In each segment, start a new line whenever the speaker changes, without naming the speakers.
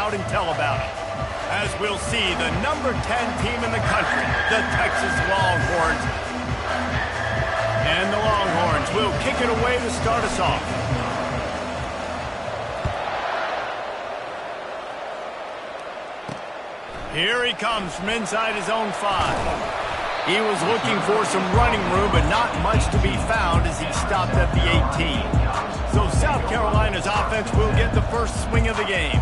shout and tell about it. As we'll see, the number 10 team in the country, the Texas Longhorns. And the Longhorns will kick it away to start us off. Here he comes from inside his own 5. He was looking for some running room, but not much to be found as he stopped at the 18. So South Carolina's offense will get the first swing of the game.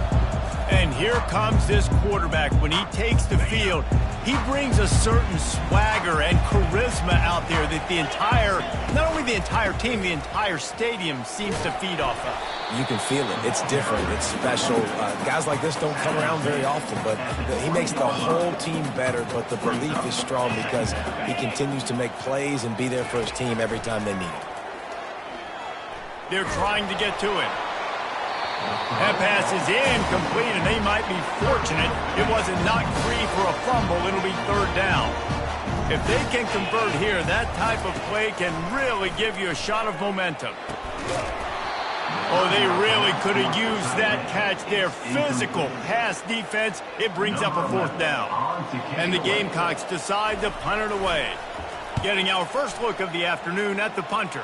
And here comes this quarterback. When he takes the field, he brings a certain swagger and charisma out there that not only the entire team, the entire stadium seems to feed off of.
You can feel it. It's different. It's special. Guys like this don't come around very often, but he makes the whole team better, but the belief is strong because he continues to make plays and be there for his team every time they need it.
They're trying to get to it. That pass is incomplete, and they might be fortunate it wasn't knocked free for a fumble. It'll be third down. If they can convert here, that type of play can really give you a shot of momentum. Oh, they really could have used that catch there. Physical pass defense. It brings up a fourth down. And the Gamecocks decide to punt it away. Getting our first look of the afternoon at the punter.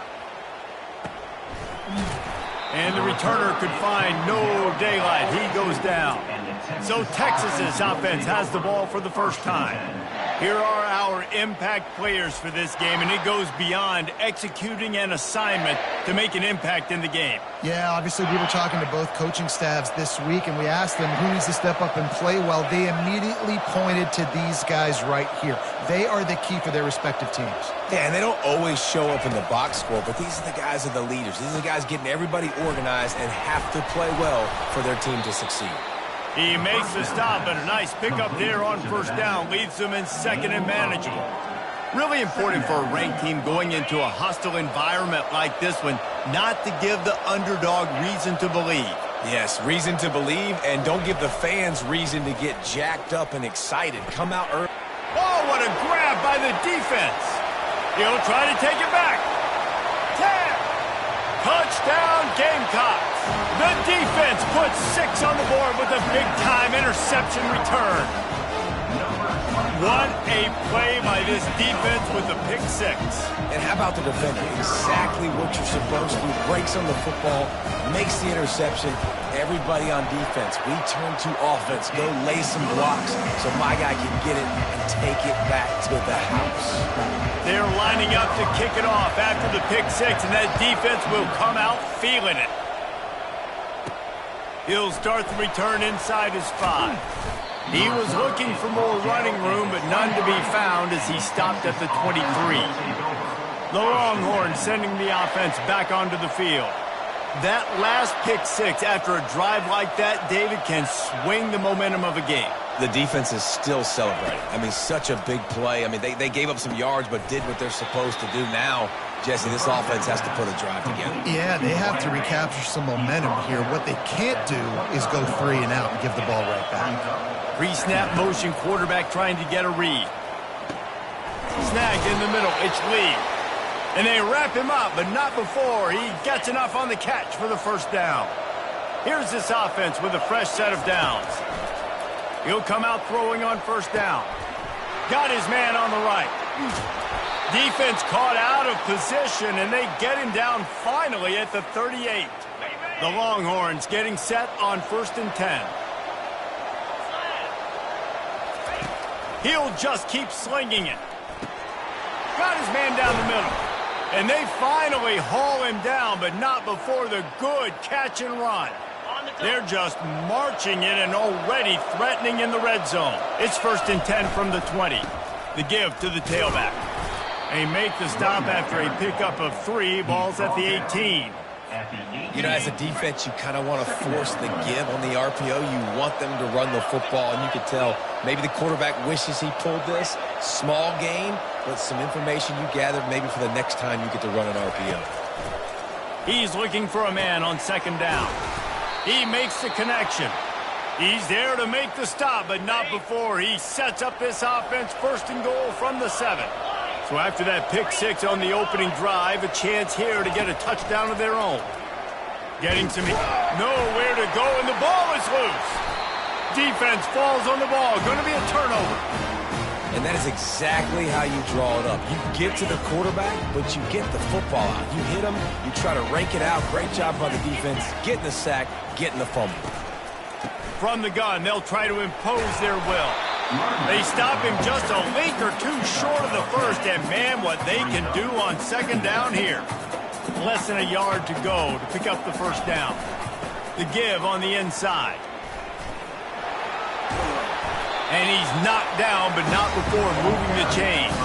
And the returner could find no daylight. He goes down. So Texas's offense has the ball for the first time. Here are our impact players for this game, and it goes beyond executing an assignment to make an impact in the game.
Yeah, obviously we were talking to both coaching staffs this week, and we asked them who needs to step up and play well. They immediately pointed to these guys right here. They are the key for their respective teams.
Yeah, and they don't always show up in the box score, but these are the guys that are the leaders. These are the guys getting everybody organized and have to play well for their team to succeed.
He makes the stop, and a nice pickup there on first down leads them in second and manageable. Really important for a ranked team going into a hostile environment like this one, not to give the underdog reason to believe.
Yes, reason to believe, and don't give the fans reason to get jacked up and excited. Come out early.
Oh, what a grab by the defense. He'll try to take it back. 10. Touchdown, Gamecocks. The defense puts 6 on the board with a big-time interception return. What a play by this defense with the pick 6.
And how about the defender? Exactly what you're supposed to do. Breaks on the football, makes the interception. Everybody on defense, we turn to offense. Go lay some blocks so my guy can get it and take it back to the house.
They're lining up to kick it off after the pick 6, and that defense will come out feeling it. He'll start the return inside his 5. He was looking for more running room, but none to be found as he stopped at the 23. The Longhorns sending the offense back onto the field. That last pick 6 after a drive like that, David, can swing the momentum of a game.
The defense is still celebrating. I mean, such a big play. I mean, they gave up some yards but did what they're supposed to do. Now, Jesse, this offense has to put a drive together.
Yeah, they have to recapture some momentum here. What they can't do is go 3 and out and give the ball right back.
Pre-snap motion, quarterback trying to get a read. Snagged in the middle, it's Lee. And they wrap him up, but not before he gets enough on the catch for the first down. Here's this offense with a fresh set of downs. He'll come out throwing on first down. Got his man on the right. Defense caught out of position, and they get him down finally at the 38. The Longhorns getting set on 1st and 10. He'll just keep slinging it. Got his man down the middle. And they finally haul him down, but not before the good catch and run. They're just marching in and already threatening in the red zone. It's 1st and 10 from the 20. The give to the tailback. They make the stop after a pickup of 3 balls at the 18.
You know, as a defense, you kind of want to force the give on the RPO. You want them to run the football, and you can tell maybe the quarterback wishes he pulled this. Small gain, but some information you gathered maybe for the next time you get to run an RPO.
He's looking for a man on 2nd down. He makes the connection. He's there to make the stop, but not before he sets up this offense 1st and goal from the 7. So after that pick 6 on the opening drive, a chance here to get a touchdown of their own. Getting some nowhere to go, and the ball is loose. Defense falls on the ball. Going to be a turnover.
And that is exactly how you draw it up. You get to the quarterback, but you get the football out. You hit him, you try to rank it out. Great job by the defense, getting the sack, getting the fumble.
From the gun, they'll try to impose their will. They stop him just a link or two short of the first, and man, what they can do on second down here. Less than a yard to go to pick up the first down. The give on the inside. And he's knocked down, but not before moving the chains.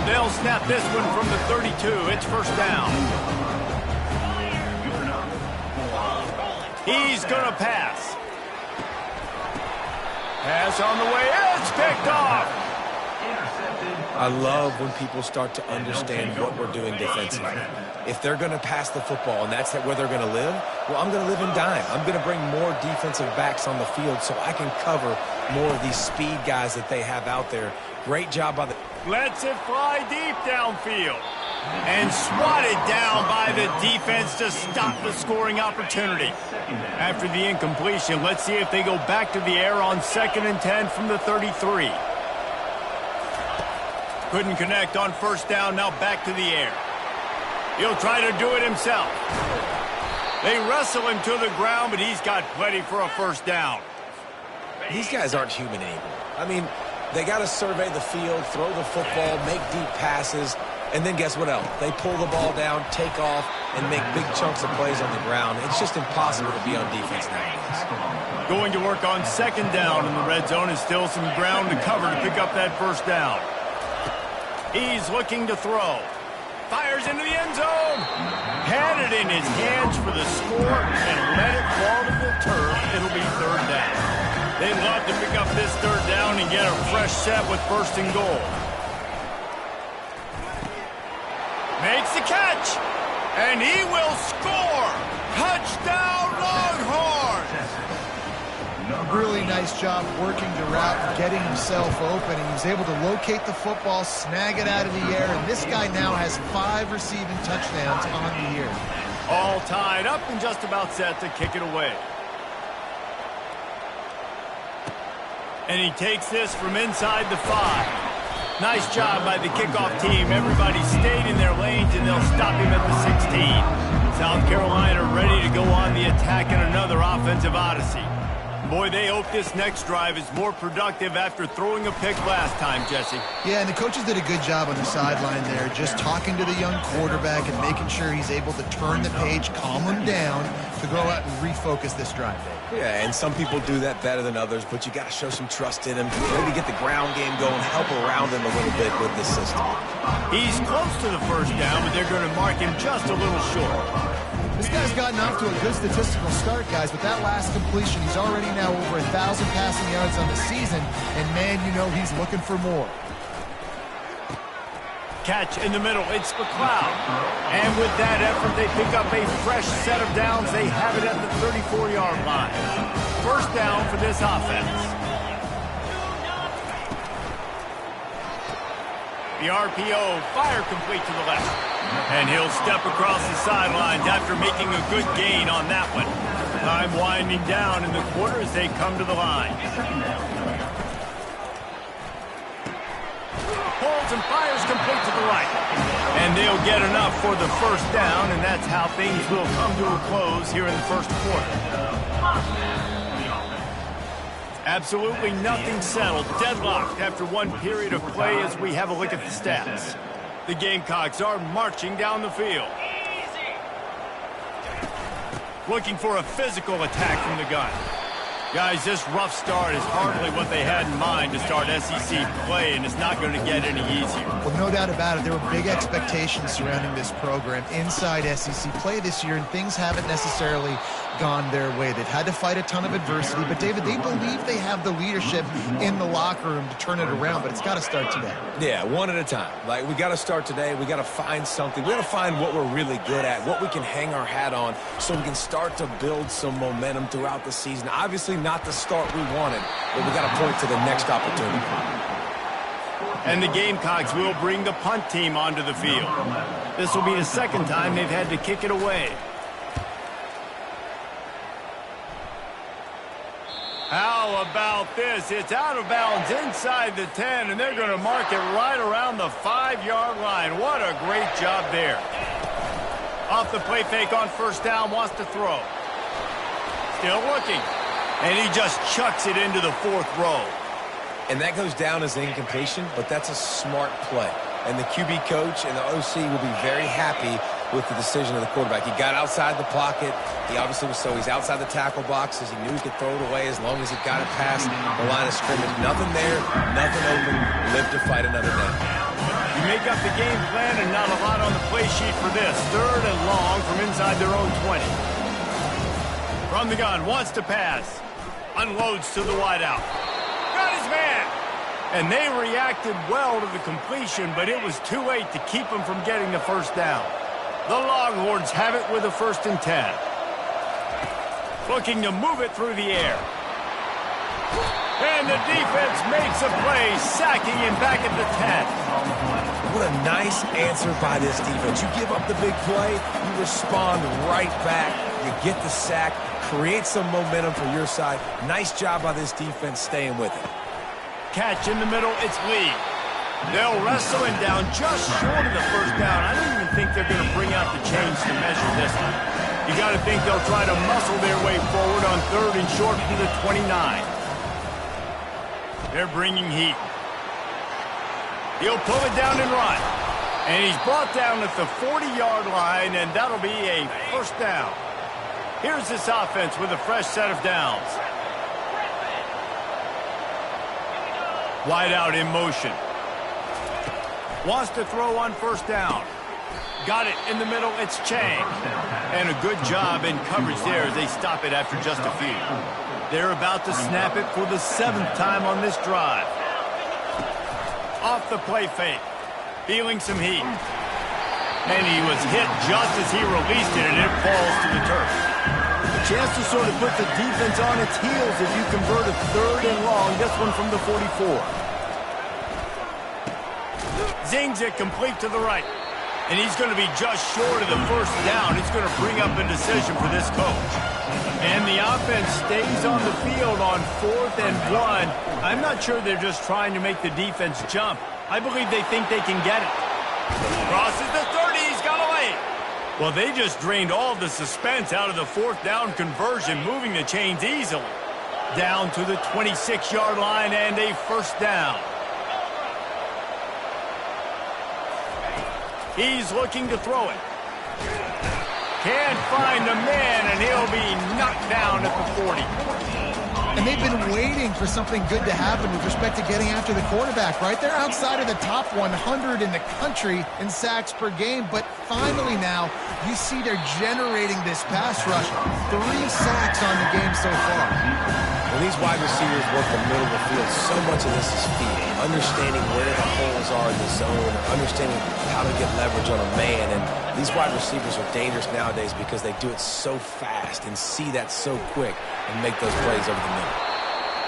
They'll snap this one from the 32. It's first down. He's going to pass. Pass on the way. It's picked off.
I love when people start to understand what we're doing defensively. If they're going to pass the football and that's where they're going to live, well, I'm going to live in dime. I'm going to bring more defensive backs on the field so I can cover more of these speed guys that they have out there. Great job by the...
Lets it fly deep downfield. And swatted down by the defense to stop the scoring opportunity. After the incompletion, let's see if they go back to the air on 2nd and 10 from the 33. Couldn't connect on first down, now back to the air. He'll try to do it himself. They wrestle him to the ground, but he's got plenty for a first down.
These guys aren't human anymore. I mean, they got to survey the field, throw the football, make deep passes, and then guess what else? They pull the ball down, take off, and make big chunks of plays on the ground. It's just impossible to be on defense nowadays.
Going to work on second down in the red zone is still some ground to cover to pick up that first down. He's looking to throw. Fires into the end zone. Had it in his hands for the score and let it fall to the turf. It'll be third down. They'd love to pick up this third down and get a fresh set with first and goal. Makes the catch. And he will score. Touchdown Longhorns.
Really nice job working the route and getting himself open. He was able to locate the football, snag it out of the air, and this guy now has 5 receiving touchdowns on the year.
All tied up and just about set to kick it away. And he takes this from inside the 5. Nice job by the kickoff team. Everybody stayed in their lanes, and they'll stop him at the 16. South Carolina ready to go on the attack in another offensive odyssey. Boy, they hope this next drive is more productive after throwing a pick last time, Jesse.
Yeah, and the coaches did a good job on the sideline there, just talking to the young quarterback and making sure he's able to turn the page, calm him down, to go out and refocus this drive.
Yeah, and some people do that better than others, but you got to show some trust in him, maybe get the ground game going, help around him a little bit with this system.
He's close to the first down, but they're going to mark him just a little short.
This guy's gotten off to a good statistical start, guys, but that last completion, he's already now over 1,000 passing yards on the season, and man, you know he's looking for more.
Catch in the middle, it's McLeod. And with that effort, they pick up a fresh set of downs. They have it at the 34-yard line. First down for this offense. The RPO, fire complete to the left. And he'll step across the sidelines after making a good gain on that one. Time winding down in the quarter as they come to the line. Pulls and fires complete to the right. And they'll get enough for the first down, and that's how things will come to a close here in the first quarter. Absolutely nothing settled, deadlocked after one period of play as we have a look at the stats. The Gamecocks are marching down the field. Looking for a physical attack from the gun. Guys, this rough start is hardly what they had in mind to start SEC play, and it's not going to get any easier.
Well, no doubt about it. There were big expectations surrounding this program inside SEC play this year, and things haven't necessarily gone their way. They've had to fight a ton of adversity, but David, they believe they have the leadership in the locker room to turn it around, but it's got to start today.
Yeah, one at a time. Like, we got to start today. We got to find something. We got to find what we're really good at, what we can hang our hat on, so we can start to build some momentum throughout the season. Obviously, not the start we wanted, but we got to point to the next opportunity.
And the Gamecocks will bring the punt team onto the field. This will be the second time they've had to kick it away. How How about this? It's out of bounds inside the 10, and they're going to mark it right around the 5-yard line. What a great job there. Off the play fake on first down, wants to throw. Still looking. And he just chucks it into the 4th row.
And that goes down as an incompletion, but that's a smart play. And the QB coach and the OC will be very happy with the decision of the quarterback. He got outside the pocket. He obviously was he's outside the tackle box as he knew he could throw it away as long as he got it past the line of scrimmage. Nothing there, nothing open. Live to fight another day.
You make up the game plan and not a lot on the play sheet for this. 3rd and long from inside their own 20. From the gun, wants to pass. Unloads to the wideout. Got his man. And they reacted well to the completion, but it was too late to keep them from getting the first down. The Longhorns have it with a 1st and 10. Looking to move it through the air. And the defense makes a play, sacking him back at the 10.
What a nice answer by this defense. You give up the big play, you respond right back. You get the sack, create some momentum for your side. Nice job by this defense staying with it.
Catch in the middle, it's Lee. They'll wrestle him down just short of the first down. I don't even think they're going to bring out the chains to measure this one. You got to think they'll try to muscle their way forward on 3rd and short to the 29. They're bringing heat. He'll pull it down and run. And he's brought down at the 40-yard line, and that'll be a 1st down. Here's this offense with a fresh set of downs. Wide out in motion. Wants to throw on 1st down. Got it in the middle, it's Chang. And a good job in coverage there as they stop it after just a few. They're about to snap it for the 7th time on this drive. Off the play fake. Feeling some heat. And he was hit just as he released it, and it falls to the turf. A chance to sort of put the defense on its heels if you convert a 3rd and long. This one from the 44. Zings it complete to the right. And he's going to be just short of the 1st down. It's going to bring up a decision for this coach. And the offense stays on the field on 4th and 1. I'm not sure they're just trying to make the defense jump. I believe they think they can get it. Crosses the 30. He's got away. Well, they just drained all the suspense out of the 4th down conversion, moving the chains easily. Down to the 26-yard line and a 1st down. He's looking to throw it. Can't find the man, and he'll be knocked down at the 40.
And they've been waiting for something good to happen with respect to getting after the quarterback, right? They're outside of the top 100 in the country in sacks per game, but finally now you see they're generating this pass rush. 3 sacks on the game so far.
When these wide receivers work the middle of the field, so much of this is feet. Understanding where the holes are in the zone, understanding how to get leverage on a man. And these wide receivers are dangerous nowadays because they do it so fast and see that so quick and make those plays over the middle.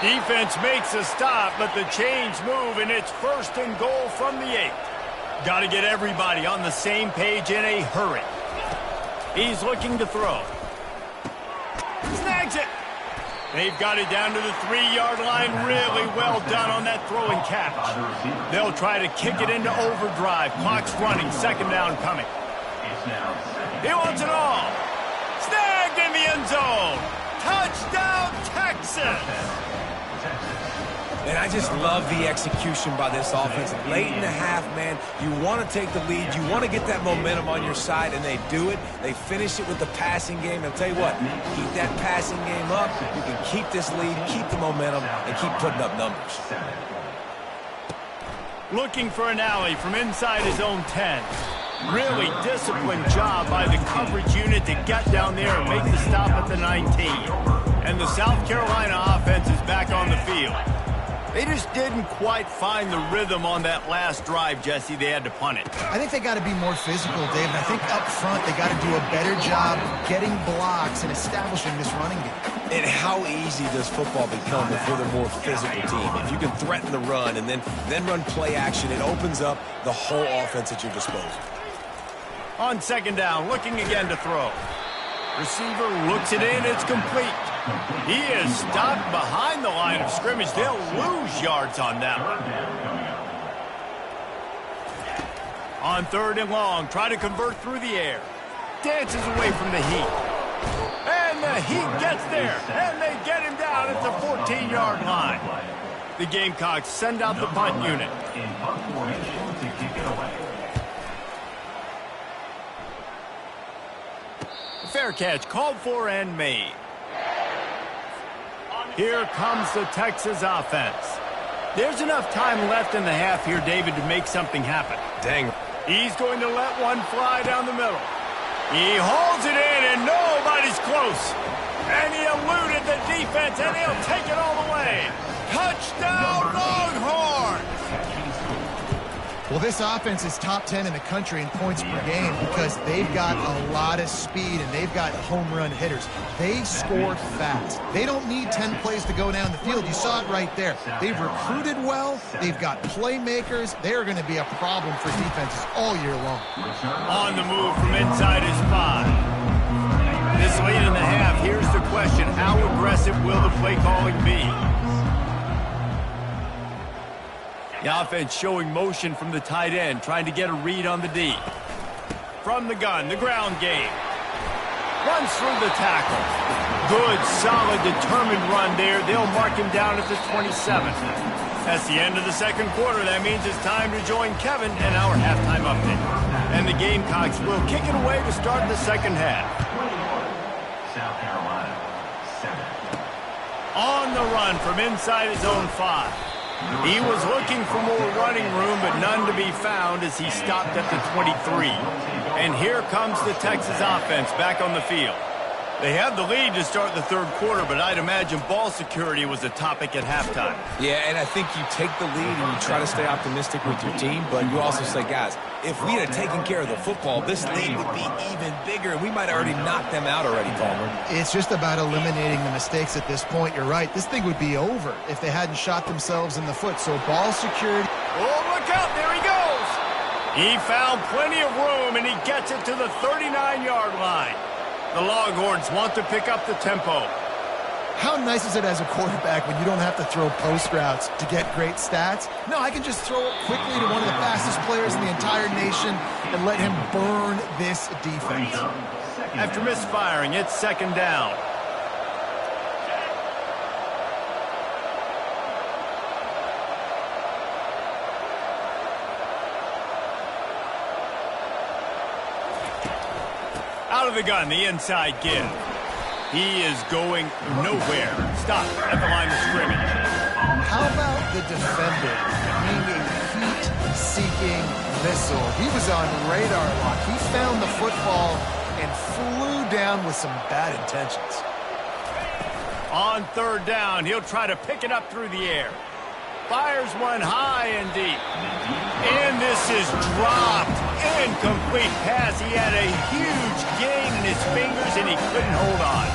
Defense makes a stop, but the chains move, and it's 1st and goal from the 8. Got to get everybody on the same page in a hurry. He's looking to throw. Snags it. They've got it down to the 3-yard line. Really well done on that throw and catch. They'll try to kick it into overdrive. Clock's running. 2nd down coming. He wants it all. Snagged in the end zone. Touchdown, Texas.
And I just love the execution by this offense. Late in the half, man, you want to take the lead. You want to get that momentum on your side, and they do it. They finish it with the passing game. And I'll tell you what, keep that passing game up. You can keep this lead, keep the momentum, and keep putting up numbers.
Looking for an alley from inside his own 10. Really disciplined job by the coverage unit to get down there and make the stop at the 19. And the South Carolina offense is back on the field. They just didn't quite find the rhythm on that last drive, Jesse. They had to punt it.
I think they got to be more physical, Dave. And I think up front they got to do a better job getting blocks and establishing this running game.
And how easy does football become if you're the more physical team? If you can threaten the run and then run play action, it opens up the whole offense at your disposal.
On 2nd down, looking again to throw. Receiver looks it in. It's complete. He is stopped behind the line of scrimmage. They'll lose yards on that one. On 3rd and long, try to convert through the air. Dances away from the heat. And the heat gets there. And they get him down at the 14-yard line. The Gamecocks send out the punt unit. Fair catch called for and made. Here comes the Texas offense. There's enough time left in the half here, David, to make something happen.
Dang.
He's going to let one fly down the middle. He holds it in, and nobody's close. And he eluded the defense, and he'll take it all the way. Touchdown, Longhorns!
Well, this offense is top 10 in the country in points per game because they've got a lot of speed and they've got home run hitters. They score fast. They don't need 10 plays to go down the field. You saw it right there. They've recruited well. They've got playmakers. They're going to be a problem for defenses all year long.
On the move from inside his 5. This late in the half, here's the question. How aggressive will the play calling be? The offense showing motion from the tight end, trying to get a read on the D. From the gun, the ground game. Runs through the tackle. Good, solid, determined run there. They'll mark him down at the 27. That's the end of the second quarter. That means it's time to join Kevin and our halftime update. And the Gamecocks will kick it away to start the second half.
South Carolina, 7.
On the run from inside his own 5. He was looking for more running room, but none to be found as he stopped at the 23. And here comes the Texas offense back on the field. They have the lead to start the third quarter, but I'd imagine ball security was a topic at halftime.
Yeah, and I think you take the lead and you try to stay optimistic with your team, but you also say, guys, if we had taken care of the football, this lead would be even bigger, and we might have already knocked them out already, Palmer.
It's just about eliminating the mistakes at this point. You're right. This thing would be over if they hadn't shot themselves in the foot. So ball security.
Oh, look out. There he goes. He found plenty of room, and he gets it to the 39-yard line. The Longhorns want to pick up the tempo.
How nice is it as a quarterback when you don't have to throw post routes to get great stats? No, I can just throw it quickly to one of the fastest players in the entire nation and let him burn this defense.
After misfiring, it's second down. Out of the gun, the inside give. He is going nowhere. Stop at the line of scrimmage.
How about the defender being a heat-seeking missile? He was on radar lock. He found the football and flew down with some bad intentions.
On third down, he'll try to pick it up through the air. Fires one high and deep. And this is dropped. Incomplete pass. He had a huge gain in his fingers, and he couldn't hold on.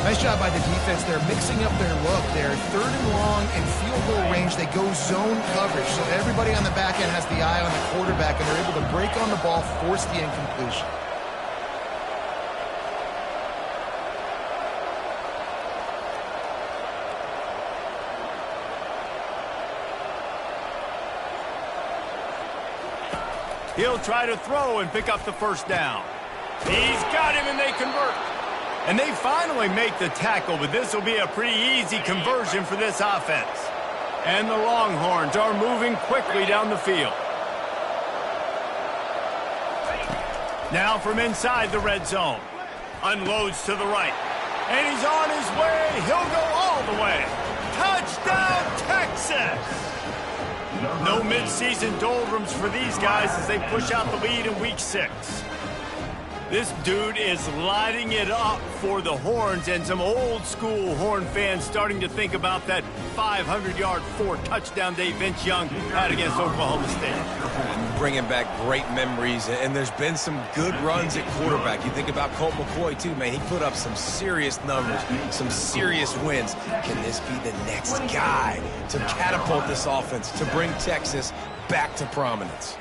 Nice job by the defense. They're mixing up their look. They're 3rd and long in field goal range. They go zone coverage, so everybody on the back end has the eye on the quarterback, and they're able to break on the ball, force the incompletion.
He'll try to throw and pick up the first down. He's got him, and they convert. And they finally make the tackle, but this will be a pretty easy conversion for this offense. And the Longhorns are moving quickly down the field. Now from inside the red zone. Unloads to the right. And he's on his way. He'll go all the way. Touchdown, Texas! No midseason doldrums for these guys as they push out the lead in Week 6. This dude is lighting it up for the Horns, and some old-school Horn fans starting to think about that 500-yard, 4-touchdown day Vince Young had against Oklahoma State.
Bringing back great memories, and there's been some good runs at quarterback. You think about Colt McCoy, too, man. He put up some serious numbers, some serious wins. Can this be the next guy to catapult this offense, to bring Texas back to prominence?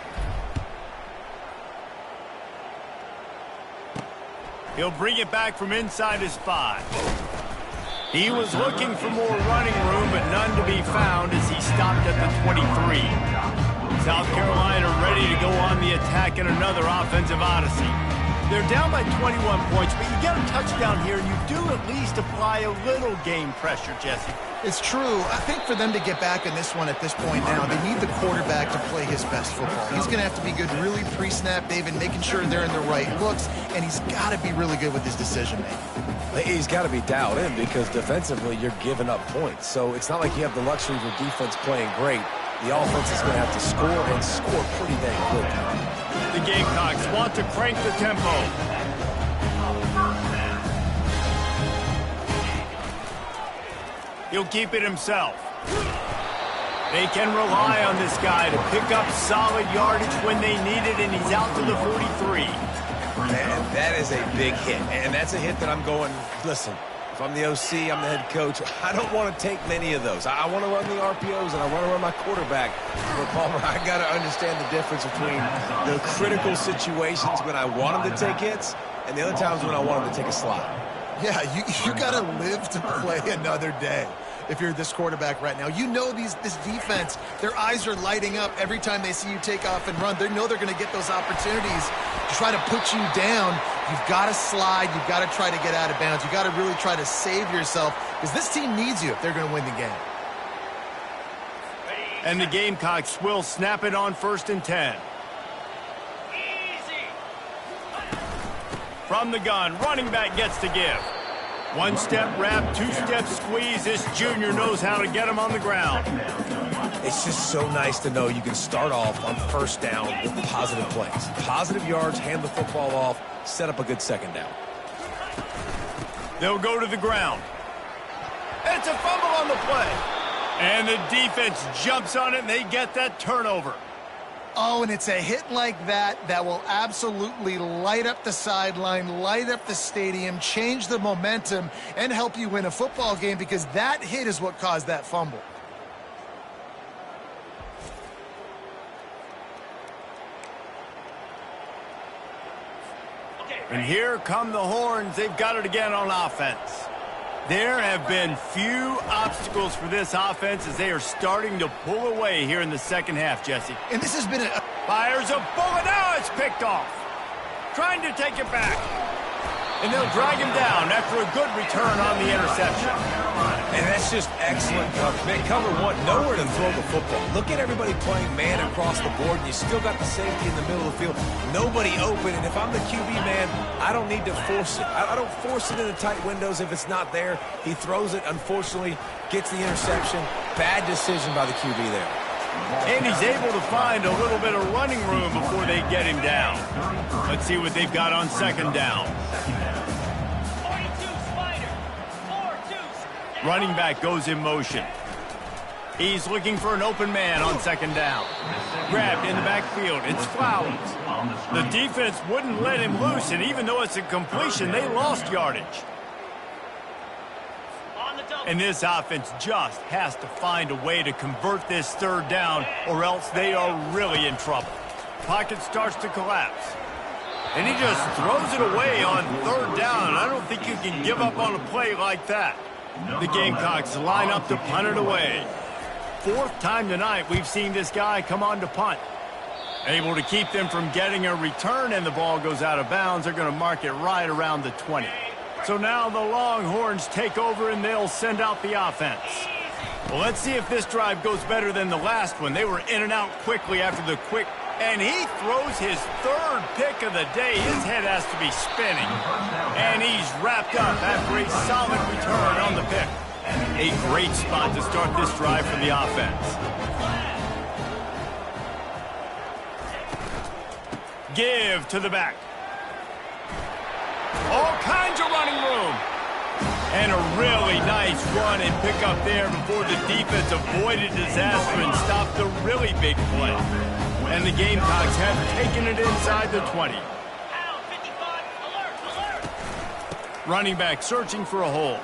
He'll bring it back from inside his 5. He was looking for more running room, but none to be found as he stopped at the 23. South Carolina ready to go on the attack in another offensive odyssey. They're down by 21 points, but you get a touchdown here, and you do at least apply a little game pressure, Jesse.
It's true. I think for them to get back in this one at this point now, they need the quarterback to play his best football. He's going to have to be good really pre-snap, David, making sure they're in the right looks, and he's got to be really good with his decision-making.
He's got to be dialed in because defensively you're giving up points. So it's not like you have the luxury of your defense playing great. The offense is going to have to score and score pretty dang quick.
The Gamecocks want to crank the tempo. He'll keep it himself. They can rely on this guy to pick up solid yardage when they need it, and he's out to the 43.
Man, that is a big hit, and that's a hit that I'm going, listen, if I'm the OC, I'm the head coach, I don't want to take many of those. I want to run the RPOs, and I want to run my quarterback. But, Palmer, I got to understand the difference between the critical situations when I want him to take hits and the other times when I want him to take a slide.
Yeah, you got to live to play another day. If you're this quarterback right now, you know this defense, their eyes are lighting up every time they see you take off and run. They know they're going to get those opportunities to try to put you down. You've got to slide. You've got to try to get out of bounds. You've got to really try to save yourself because this team needs you if they're going to win the game.
And the Gamecocks will snap it on 1st and 10. From the gun, running back gets to give. One-step wrap, two-step squeeze. This junior knows how to get him on the ground.
It's just so nice to know you can start off on 1st down with positive plays. Positive yards, hand the football off, set up a good 2nd down.
They'll go to the ground. It's a fumble on the play. And the defense jumps on it, and they get that turnover.
Oh, and it's a hit like that that will absolutely light up the sideline, light up the stadium, change the momentum, and help you win a football game because that hit is what caused that fumble.
And here come the Horns. They've got it again on offense. There have been few obstacles for this offense as they are starting to pull away here in the 2nd half, Jesse.
And this has been a...
Fires a bullet. Now it's picked off. Trying to take it back. And they'll drag him down after a good return on the interception.
And that's just excellent coverage. Man, cover one, nowhere to throw the football. Look at everybody playing man across the board, and you still got the safety in the middle of the field. Nobody open, and if I'm the QB, man, I don't need to force it. I don't force it into tight windows if it's not there. He throws it, unfortunately, gets the interception. Bad decision by the QB there.
And he's able to find a little bit of running room before they get him down. Let's see what they've got on 2nd down. Running back goes in motion. He's looking for an open man on 2nd down. Grabbed in the backfield. It's Flowers. The defense wouldn't let him loose, and even though it's a completion, they lost yardage. And this offense just has to find a way to convert this 3rd down, or else they are really in trouble. Pocket starts to collapse. And he just throws it away on 3rd down. I don't think you can give up on a play like that. The Gamecocks line up to punt it away. 4th time tonight we've seen this guy come on to punt. Able to keep them from getting a return, and the ball goes out of bounds. They're going to mark it right around the 20. So now the Longhorns take over, and they'll send out the offense. Well, let's see if this drive goes better than the last one. They were in and out quickly after the quick, and he throws his 3rd pick of the day. His head has to be spinning. And he's wrapped up after a solid return on the pick. A great spot to start this drive for the offense. Give to the back. All kinds of running room. And a really nice run and pick up there before the defense avoided disaster and stopped the really big play. And the Gamecocks have taken it inside the 20. Running back searching for a hole.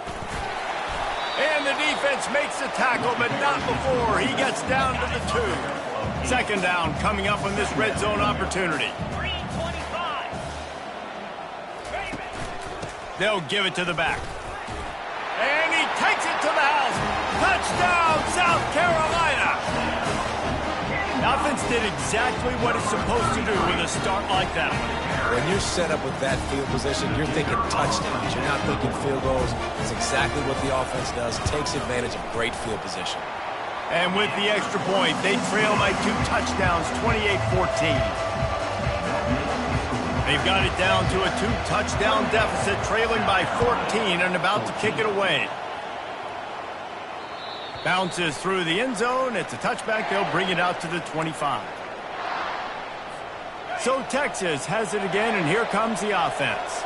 And the defense makes the tackle, but not before he gets down to the 2. 2nd down coming up on this red zone opportunity. They'll give it to the back. And he takes Touchdown, South Carolina! The offense did exactly what it's supposed to do with a start like that one.
When you're set up with that field position, you're thinking touchdowns. You're not thinking field goals. That's exactly what the offense does. Takes advantage of great field position.
And with the extra point, they trail by 2 touchdowns, 28-14. They've got it down to a 2-touchdown deficit, trailing by 14 and about to kick it away. Bounces through the end zone. It's a touchback. They'll bring it out to the 25. So Texas has it again, and here comes the offense.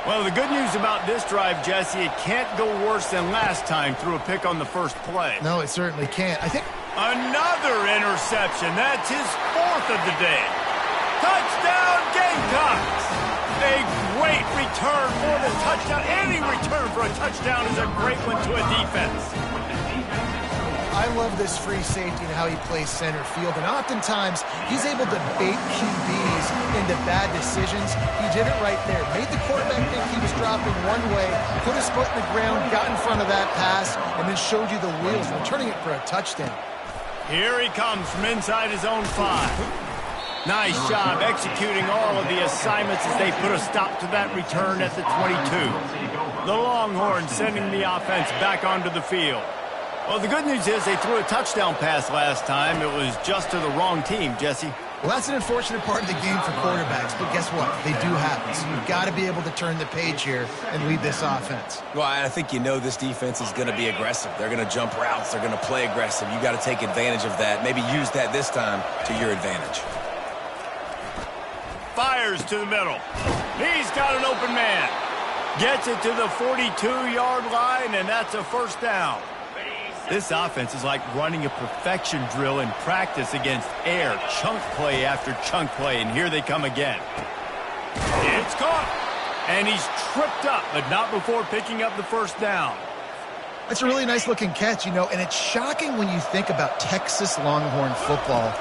Well, the good news about this drive, Jesse, it can't go worse than last time through a pick on the first play.
No, it certainly can't. I think
another interception. That's his 4th of the day. Touchdown, Gamecocks! A great return for the touchdown. Any return for a touchdown is a great one to a defense.
I love this free safety and how he plays center field, and oftentimes he's able to bait QBs into bad decisions. He did it right there. Made the quarterback think he was dropping one way, put his foot in the ground, got in front of that pass, and then showed you the wheels, returning it for a touchdown.
Here he comes from inside his own 5. Nice job executing all of the assignments as they put a stop to that return at the 22. The Longhorns sending the offense back onto the field. Well, the good news is they threw a touchdown pass last time. It was just to the wrong team, Jesse.
Well, that's an unfortunate part of the game for quarterbacks, but guess what? They do happen. So you've got to be able to turn the page here and lead this offense.
Well, I think you know this defense is going to be aggressive. They're going to jump routes. They're going to play aggressive. You got to take advantage of that. Maybe use that this time to your advantage.
Fires to the middle. He's got an open man. Gets it to the 42-yard line, and that's a first down. This offense is like running a perfection drill in practice against air, chunk play after chunk play, and here they come again. It's caught, and he's tripped up, but not before picking up the first down.
It's a really nice-looking catch, you know, and it's shocking when you think about Texas Longhorn football.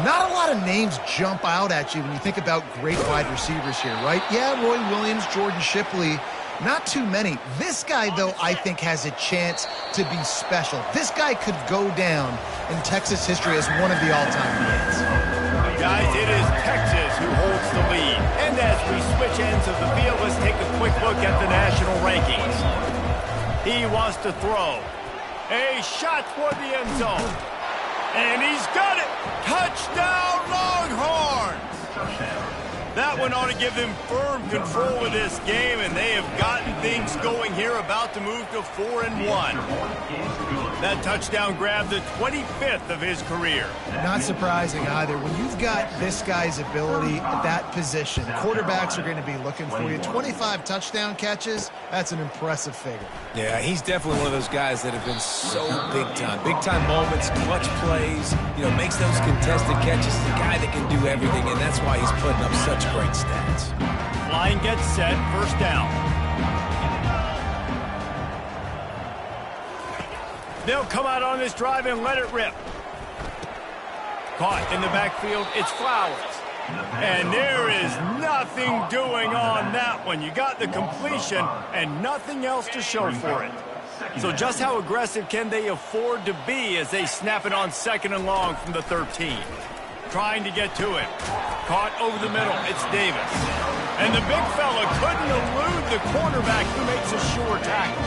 Not a lot of names jump out at you when you think about great wide receivers here, right? Yeah, Roy Williams, Jordan Shipley. Not too many. This guy, though, I think has a chance to be special. This guy could go down in Texas history as one of the all-time greats.
Guys, it is Texas who holds the lead. And as we switch ends of the field, let's take a quick look at the national rankings. He wants to throw. A shot toward the end zone. And he's got it. Touchdown, Longhorns! That one ought to give them firm control of this game, and they have gotten things going here, about to move to 4-1. That touchdown grabbed the 25th of his career.
Not surprising either. When you've got this guy's ability at that position, quarterbacks are going to be looking for you. 25 touchdown catches, that's an impressive figure.
Yeah, he's definitely one of those guys that have been so big-time. Big-time moments, clutch plays, you know, makes those contested catches. The guy that can do everything, and that's why he's putting up such great stats.
Line gets set, first down. They'll come out on this drive and let it rip. Caught in the backfield, it's Flowers. And there is nothing doing on that one. You got the completion and nothing else to show for it. So just how aggressive can they afford to be as they snap it on 2nd and long from the 13? Trying to get to it. Caught over the middle. It's Davis. And the big fella couldn't elude the cornerback who makes a sure tackle.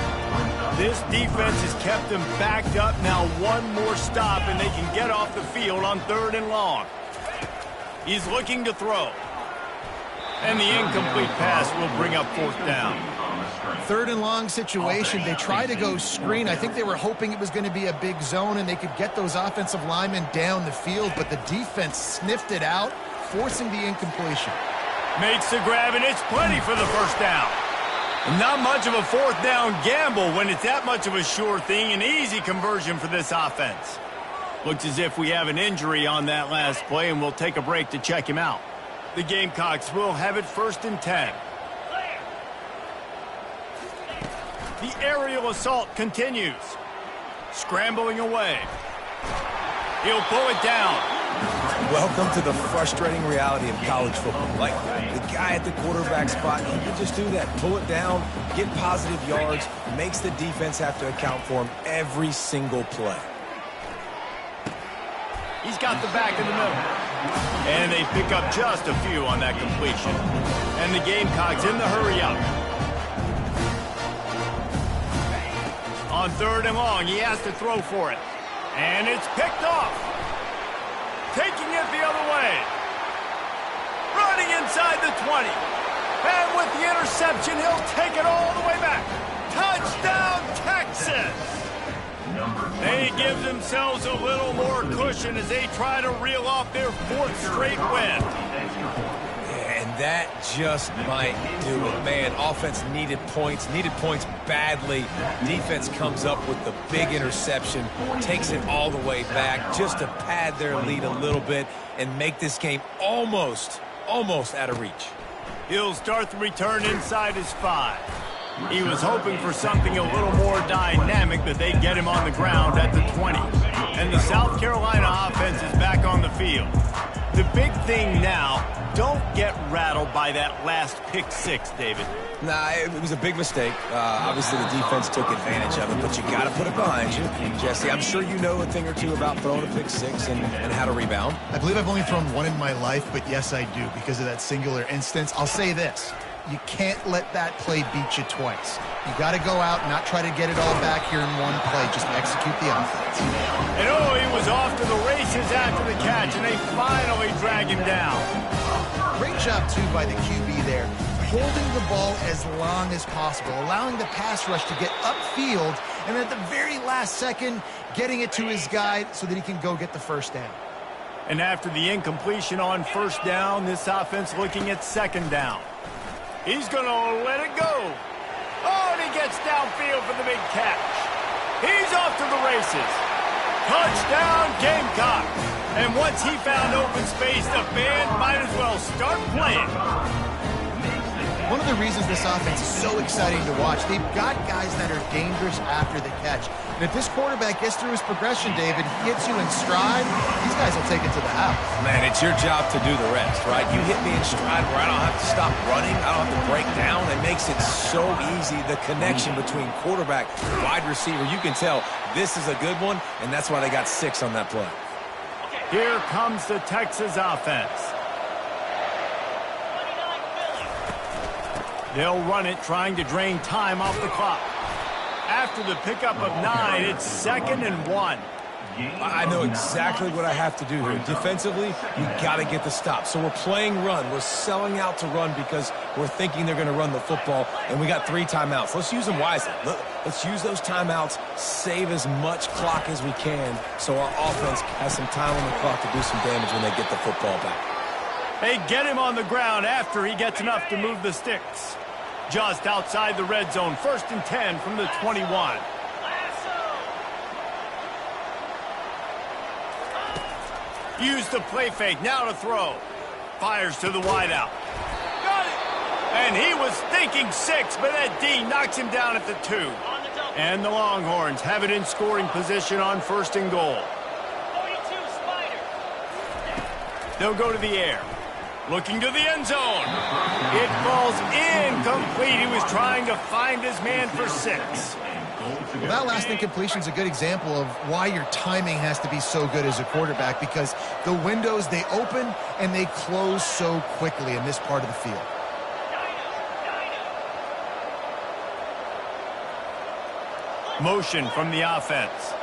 This defense has kept them backed up. Now one more stop and they can get off the field on 3rd and long. He's looking to throw. And the incomplete pass will bring up 4th down.
3rd and long situation. They try to go screen. I think they were hoping it was going to be a big zone and they could get those offensive linemen down the field, but the defense sniffed it out, forcing the incompletion.
Makes the grab, and it's plenty for the first down. Not much of a 4th down gamble when it's that much of a sure thing. An easy conversion for this offense. Looks as if we have an injury on that last play, and we'll take a break to check him out. The Gamecocks will have it 1st and 10. The aerial assault continues. Scrambling away. He'll pull it down.
Welcome to the frustrating reality of college football. Like, the guy at the quarterback spot, he can just do that. Pull it down, get positive yards, makes the defense have to account for him every single play.
He's got the back in the middle. And they pick up just a few on that completion. And the Gamecocks in the hurry up. On 3rd and long, he has to throw for it. And it's picked off. Taking it the other way. Running inside the 20. And with the interception, he'll take it all the way back. Touchdown, Texas! They give themselves a little more cushion as they try to reel off their 4th straight win.
And that just might do it. Man, offense needed points badly. Defense comes up with the big interception, takes it all the way back just to pad their lead a little bit and make this game almost out of reach.
He'll start the return inside his 5. He was hoping for something a little more dynamic, but they get him on the ground at the 20. And the South Carolina offense is back on the field. The big thing now, don't get rattled by that last pick 6, David.
Nah, it was a big mistake. Obviously, the defense took advantage of it, but you got to put it behind you. Jesse, I'm sure you know a thing or two about throwing a pick 6 and how to rebound.
I believe I've only thrown one in my life, but yes, I do because of that singular instance. I'll say this. You can't let that play beat you twice. You got to go out and not try to get it all back here in one play. Just execute the offense.
And he was off to the races after the catch, and they finally drag him down.
Great job, too, by the QB there. Holding the ball as long as possible, allowing the pass rush to get upfield, and at the very last second, getting it to his guy so that he can go get the first down.
And after the incompletion on 1st down, this offense looking at 2nd down. He's going to let it go. Oh, and he gets downfield for the big catch. He's off to the races. Touchdown, Gamecock. And once he found open space, the band might as well start playing.
One of the reasons this offense is so exciting to watch, they've got guys that are dangerous after the catch. And if this quarterback gets through his progression, David, he gets you in stride, these guys will take it to the house.
Man, it's your job to do the rest, right? You hit me in stride where I don't have to stop running, I don't have to break down. It makes it so easy, the connection between quarterback and wide receiver. You can tell this is a good one, and that's why they got 6 on that play.
Here comes the Texas offense. They'll run it, trying to drain time off the clock. After the pickup of 9, it's 2nd and 1.
I know exactly what I have to do here. Defensively, you got to get the stop. So we're playing run. We're selling out to run because we're thinking they're going to run the football, and we got 3 timeouts. Let's use them wisely. Let's use those timeouts, save as much clock as we can so our offense has some time on the clock to do some damage when they get the football back.
They get him on the ground after he gets enough to move the sticks. Just outside the red zone, 1st and 10 from the 21. Use the play fake, now to throw. Fires to the wideout. Got it! And he was thinking 6, but that D knocks him down at the 2. And the Longhorns have it in scoring position on 1st and goal. They'll go to the air. Looking to the end zone. It falls incomplete. He was trying to find his man for 6.
Well, that last incompletion is a good example of why your timing has to be so good as a quarterback, because the windows, they open and they close so quickly in this part of the field.
Motion from the offense.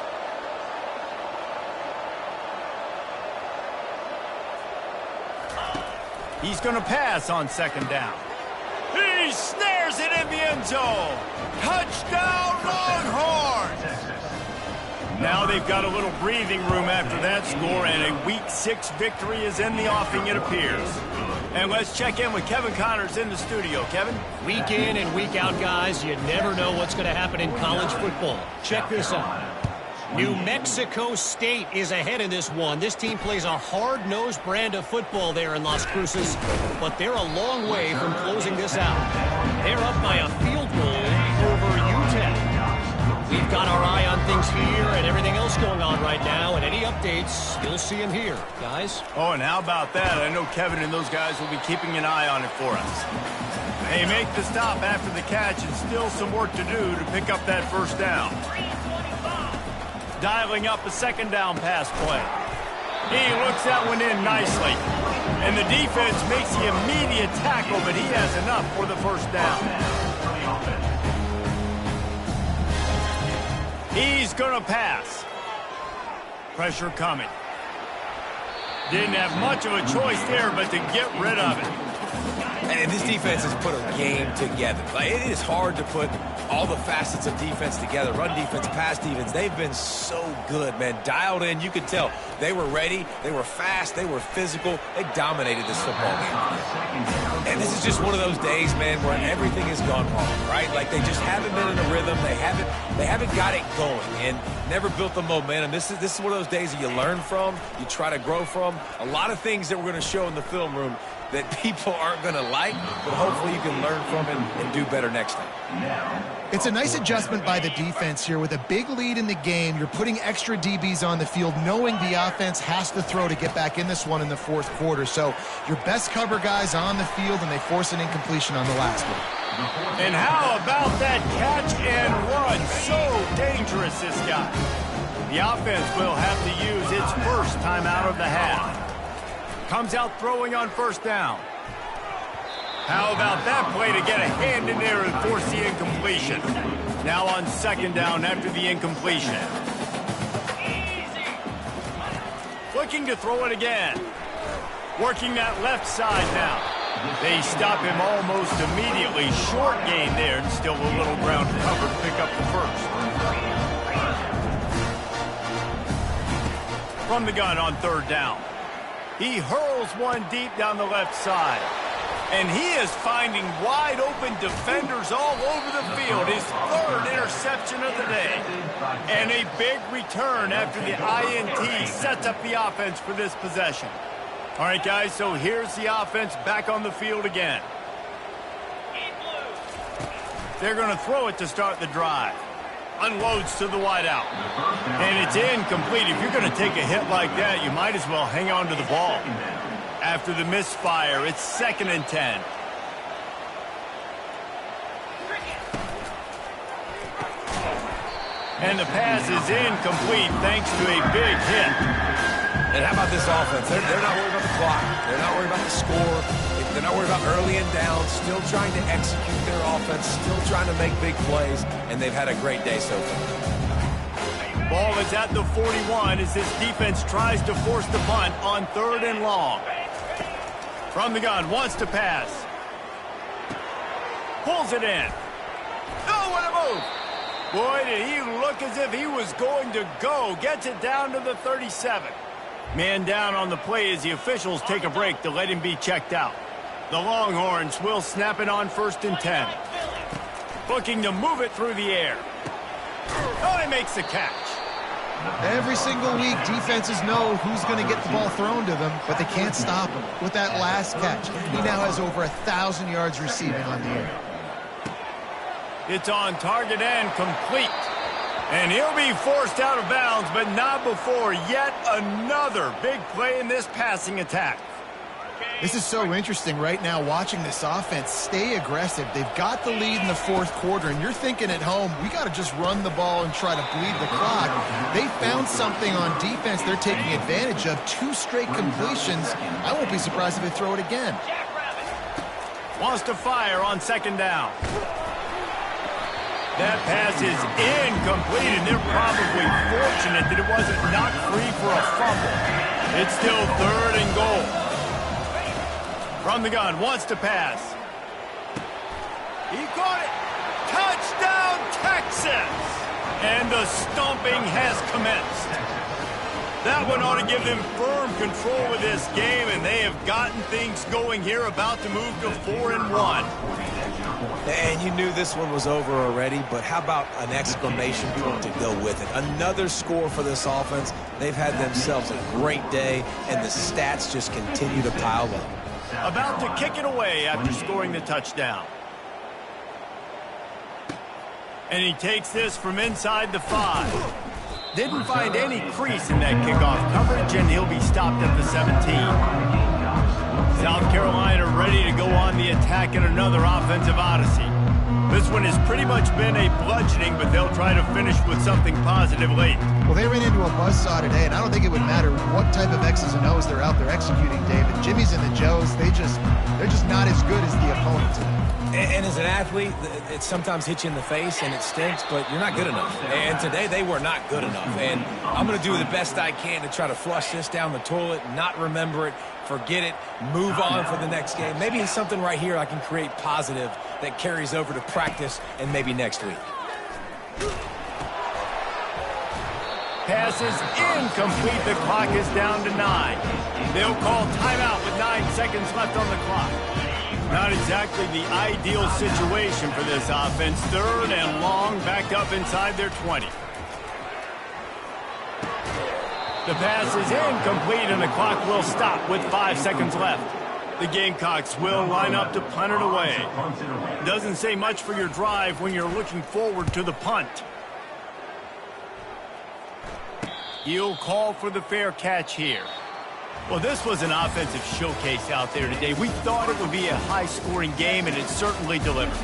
He's going to pass on 2nd down. He snares it in the end zone. Touchdown, Longhorns! Now they've got a little breathing room after that score, and a Week 6 victory is in the offing, it appears. And let's check in with Kevin Connors in the studio. Kevin?
Week in and week out, guys, you never know what's going to happen in college football. Check this out. New Mexico State is ahead in this one. This team plays a hard-nosed brand of football there in Las Cruces, but they're a long way from closing this out. They're up by a field goal over UTEP. We've got our eye on things here and everything else going on right now, and any updates, you'll see them here. Guys?
Oh, and how about that? I know Kevin and those guys will be keeping an eye on it for us. They make the stop after the catch, and still some work to do to pick up that first down. Dialing up a second down pass play. He looks that one in nicely. And the defense makes the immediate tackle, but he has enough for the first down. He's going to pass. Pressure coming. Didn't have much of a choice there, but to get rid of it.
And this defense has put a game together. Like, it is hard to put all the facets of defense together. Run defense, pass defense. They've been so good, man. Dialed in. You could tell they were ready. They were fast. They were physical. They dominated this football game. And this is just one of those days, man, where everything has gone wrong, right? Like, they just haven't been in a rhythm. They haven't got it going and never built the momentum. This is one of those days that you learn from, you try to grow from. A lot of things that we're going to show in the film room that people aren't going to like, but hopefully you can learn from it and do better next time.
It's a nice adjustment by the defense here. With a big lead in the game, you're putting extra DBs on the field, knowing the offense has to throw to get back in this one in the fourth quarter. So your best cover guys on the field, and they force an incompletion on the last one.
And how about that catch and run? So dangerous, this guy. The offense will have to use its first timeout of the half. Comes out throwing on first down. How about that play to get a hand in there and force the incompletion? Now on second down after the incompletion. Looking to throw it again. Working that left side now. They stop him almost immediately. Short gain there, and still a little ground cover to pick up the first. From the gun on third down. He hurls one deep down the left side. And he is finding wide-open defenders all over the field. His third interception of the day. And a big return after the INT sets up the offense for this possession. All right, guys, so here's the offense back on the field again. They're going to throw it to start the drive. Unloads to the wideout. And it's incomplete. If you're going to take a hit like that, you might as well hang on to the ball. After the misfire, it's 2nd and 10. And the pass is incomplete thanks to a big hit.
And how about this offense? They're not worried about the clock. They're not worried about the score. They're not worried about early and down. Still trying to execute their offense. Still trying to make big plays. And they've had a great day so far.
Ball is at the 41 as this defense tries to force the punt on 3rd and long. From the gun, wants to pass. Pulls it in. Oh, what a move! Boy, did he look as if he was going to go. Gets it down to the 37. Man down on the play as the officials take a break to let him be checked out. The Longhorns will snap it on 1st and 10. Looking to move it through the air. Oh, he makes the catch.
Every single week, defenses know who's going to get the ball thrown to them, but they can't stop him. With that last catch, he now has over 1,000 yards receiving on the year.
It's on target and complete. And he'll be forced out of bounds, but not before yet another big play in this passing attack.
This is so interesting right now, watching this offense stay aggressive. They've got the lead in the fourth quarter, and you're thinking at home, we got to just run the ball and try to bleed the clock. They found something on defense they're taking advantage of. 2 straight completions. I won't be surprised if they throw it again.
Wants to fire on 2nd down. That pass is incomplete, and they're probably fortunate that it wasn't knocked free for a fumble. It's still 3rd and goal. From the gun, wants to pass. He caught it. Touchdown, Texas! And the stomping has commenced. That one ought to give them firm control of this game, and they have gotten things going here, about to move to 4-1.
And you knew this one was over already, but how about an exclamation point to go with it? Another score for this offense. They've had themselves a great day, and the stats just continue to pile up.
About to kick it away after scoring the touchdown. And he takes this from inside the 5. Didn't find any crease in that kickoff coverage, and he'll be stopped at the 17. South Carolina ready to go on the attack in another offensive odyssey. This one has pretty much been a bludgeoning, but they'll try to finish with something positive late.
Well, they ran into a buzzsaw today, and I don't think it would matter what type of X's and O's they're out there executing, David. Jimmy's and the Joes, they're just not as good as the opponent today.
And as an athlete, it sometimes hits you in the face and it stinks, but you're not good enough. And today they were not good enough. And I'm going to do the best I can to try to flush this down the toilet, not remember it, forget it, move on for the next game. Maybe it's something right here I can create positive that carries over to practice and maybe next week.
Pass is incomplete. The clock is down to 9. They'll call timeout with 9 seconds left on the clock. Not exactly the ideal situation for this offense. 3rd and long, backed up inside their 20. The pass is incomplete, and the clock will stop with 5 seconds left. The Gamecocks will line up to punt it away. Doesn't say much for your drive when you're looking forward to the punt. He'll call for the fair catch here. Well, this was an offensive showcase out there today. We thought it would be a high-scoring game, and it certainly delivered.